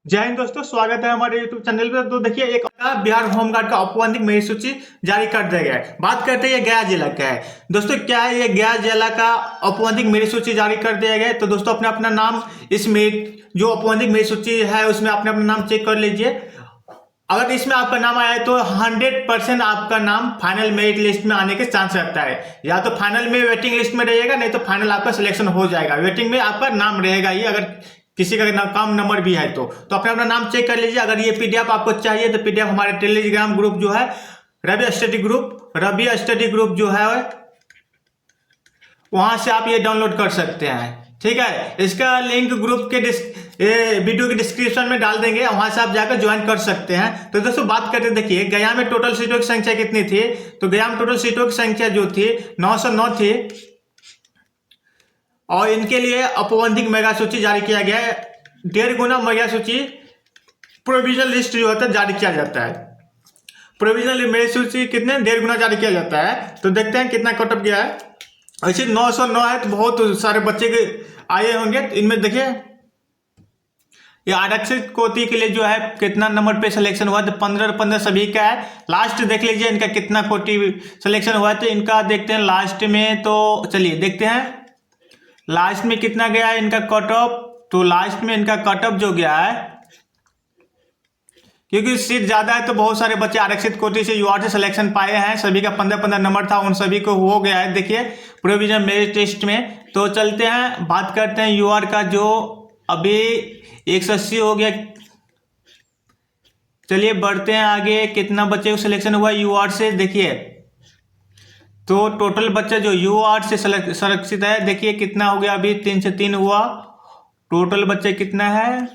जय हिंद दोस्तों, स्वागत है हमारे YouTube चैनल पे। तो देखिए, एक बिहार होमगार्ड का औपबंधिक मेरिट सूची जारी कर दिया गया है। बात करते हैं ये गया जिला का है। दोस्तों क्या है, ये गया जिला का औपबंधिक मेरिट सूची जारी कर दिया गया है। तो दोस्तों अपना अपना नाम इसमें जो औपबंधिक मेरिट सूची है उसमें अपना अपना नाम चेक कर लीजिए। अगर इसमें आपका नाम आया है तो 100% आपका नाम फाइनल मेरिट लिस्ट में आने के चांस रखता है। या तो फाइनल में वेटिंग लिस्ट में रहेगा, नहीं तो फाइनल आपका सिलेक्शन हो जाएगा। वेटिंग में आपका नाम रहेगा ही, अगर किसी का कम नंबर भी है तो अपना अपना नाम चेक कर लीजिए। अगर ये पीडीएफ आपको चाहिए तो पीडीएफ हमारे टेलीग्राम ग्रुप जो है रवि स्टडी ग्रुप जो है वहां से आप ये डाउनलोड कर सकते हैं। ठीक है, इसका लिंक ग्रुप के वीडियो के डिस्क्रिप्शन में डाल देंगे, वहां से आप जाकर ज्वाइन कर सकते हैं। तो दोस्तों बात करते देखिए, गया में टोटल सीटों की संख्या कितनी थी। तो गया में टोटल सीटों की संख्या जो थी 909 थी और इनके लिए औपबंधिक मेगा सूची जारी किया गया है। 1.5 गुना मेगा सूची प्रोविजनल लिस्ट जो होता है जारी किया जाता है। प्रोविजनल मेगा सूची कितने 1.5 गुना जारी किया जाता है। तो देखते हैं कितना कट ऑफ गया है। ऐसे 909 है तो बहुत सारे बच्चे के आए होंगे। तो इनमें देखिए ये आरक्षित कोटि के लिए जो है कितना नंबर पे सिलेक्शन हुआ। तो 15 सभी का है। लास्ट देख लीजिए इनका कितना कोटि सिलेक्शन हुआ। तो इनका देखते हैं लास्ट में। तो चलिए देखते हैं लास्ट में कितना गया है इनका कट ऑफ। तो लास्ट में इनका कट ऑफ जो गया है, क्योंकि सीट ज्यादा है तो बहुत सारे बच्चे आरक्षित कोटि से यूआर से सिलेक्शन पाए हैं। सभी का 15 नंबर था, उन सभी को हो गया है। देखिए प्रोविजनल मेरिट लिस्ट में। तो चलते हैं बात करते हैं यूआर का, जो अभी 180 हो गया। चलिए बढ़ते हैं आगे, कितना बच्चे को सिलेक्शन हुआ यूआर से। देखिए तो टोटल बच्चा जो यूआर से सुरक्षित है, देखिए कितना हो गया। अभी 3 से 3 हुआ। टोटल बच्चे कितना है,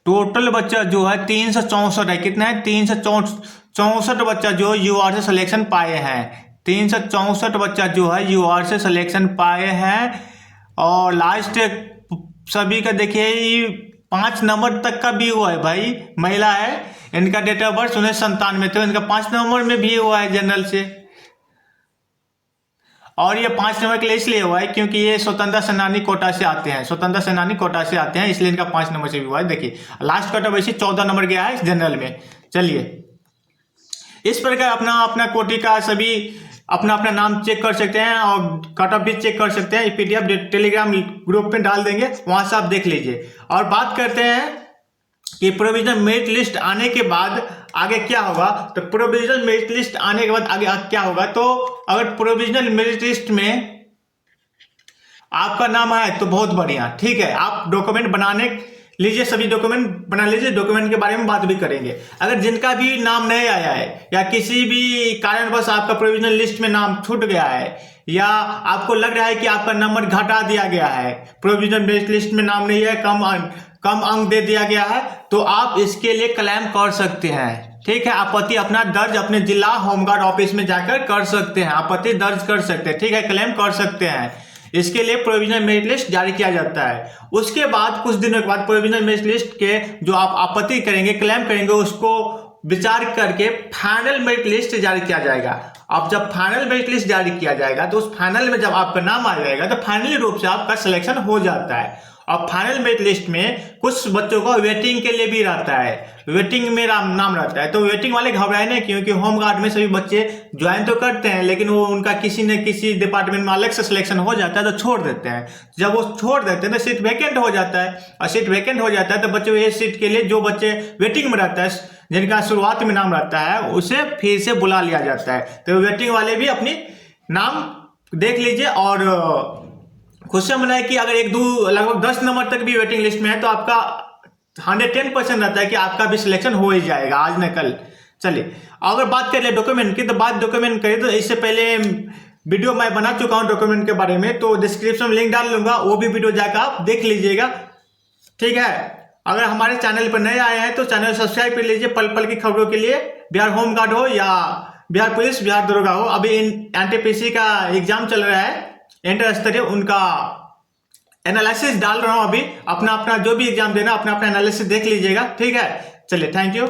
टोटल बच्चा जो है 364 है। कितना है 364 बच्चा जो यूआर से सिलेक्शन पाए हैं। 364 बच्चा जो है यूआर से सिलेक्शन पाए हैं। और लास्ट सभी का देखिए 5 नंबर तक का भी हुआ है भाई। महिला है, इनका डेट ऑफ बर्थ 1997 तो इनका 5 नंबर में भी हुआ है जनरल से। और ये 5 नंबर के लिए इसलिए हुआ है क्योंकि ये स्वतंत्रता सेनानी कोटा से आते हैं। स्वतंत्रता सेनानी कोटा से आते हैं, इसलिए इनका 5 नंबर से भी हुआ है। देखिए लास्ट कट ऑफ ऐसे 14 नंबर गया है जनरल में। चलिए इस प्रकार अपना अपना कोटि का सभी अपना अपना नाम चेक कर सकते हैं और कट ऑफ भी चेक कर सकते हैं। पीडीएफ टेलीग्राम ग्रुप में डाल देंगे, वहां से आप देख लीजिए। और बात करते हैं कि प्रोविजनल मेरिट लिस्ट आने के बाद आगे क्या होगा। तो प्रोविजनल मेरिट लिस्ट आने के बाद आगे क्या होगा। तो अगर प्रोविजनल मेरिट लिस्ट में आपका नाम आए तो बहुत बढ़िया, ठीक है। आप डॉक्यूमेंट बनाने लीजिए, सभी डॉक्यूमेंट बना लीजिए। डॉक्यूमेंट के बारे में बात भी करेंगे। अगर जिनका भी नाम नहीं आया है या किसी भी कारणवश आपका प्रोविजनल लिस्ट में नाम छूट गया है या आपको लग रहा है कि आपका नंबर घटा दिया गया है, प्रोविजनल मेरिट लिस्ट में नाम नहीं है, कम अंक दे दिया गया है, तो आप इसके लिए क्लेम कर सकते हैं। ठीक है, आपत्ति अपना दर्ज अपने जिला होमगार्ड ऑफिस में जाकर कर सकते हैं, आपत्ति दर्ज कर सकते हैं। ठीक है, क्लेम कर सकते हैं। इसके लिए प्रोविजनल मेरिट लिस्ट जारी किया जाता है। उसके बाद कुछ दिनों के बाद प्रोविजनल मेरिट लिस्ट के जो आप आपत्ति करेंगे, क्लेम करेंगे, उसको विचार करके फाइनल मेरिट लिस्ट जारी किया जाएगा। अब जब फाइनल मेरिट लिस्ट जारी किया जाएगा तो उस फाइनल में जब आपका नाम आ जाएगा तो फाइनली रूप से आपका सिलेक्शन हो जाता है। और फाइनल मेरिट लिस्ट में कुछ बच्चों को वेटिंग के लिए भी रहता है, वेटिंग में नाम रहता है। तो वेटिंग वाले घबराए नहीं, क्योंकि होमगार्ड में सभी बच्चे ज्वाइन तो करते हैं लेकिन वो उनका किसी न किसी डिपार्टमेंट में अलग से सिलेक्शन हो जाता है तो छोड़ देते हैं। जब वो छोड़ देते हैं तो सीट वैकेंट हो जाता है, और सीट वैकेंट हो जाता है तो बच्चे ये सीट के लिए जो बच्चे वेटिंग में रहता है, जिनका शुरुआत में नाम रहता है, उसे फिर से बुला लिया जाता है। तो वेटिंग वाले भी अपनी नाम देख लीजिए और खुद से मनाए कि अगर लगभग 10 नंबर तक भी वेटिंग लिस्ट में है तो आपका 110% रहता है कि आपका भी सिलेक्शन हो ही जाएगा आज न कल। चलिए अगर बात कर ले डॉक्यूमेंट की, तो बात डॉक्यूमेंट करें तो इससे पहले वीडियो मैं बना चुका हूं डॉक्यूमेंट के बारे में, तो डिस्क्रिप्शन में लिंक डाल लूंगा, वो भी वीडियो जाकर आप देख लीजिएगा। ठीक है, अगर हमारे चैनल पर नए आए हैं तो चैनल सब्सक्राइब कर लीजिए पल पल की खबरों के लिए। बिहार होमगार्ड हो या बिहार पुलिस, बिहार दरोगा हो, अभी एनटीपीसी का एग्जाम चल रहा है इंटर स्तरीय, उनका एनालिसिस डाल रहा हूं अभी। अपना अपना जो भी एग्जाम देना अपना अपना एनालिसिस देख लीजिएगा। ठीक है, चलिए थैंक यू।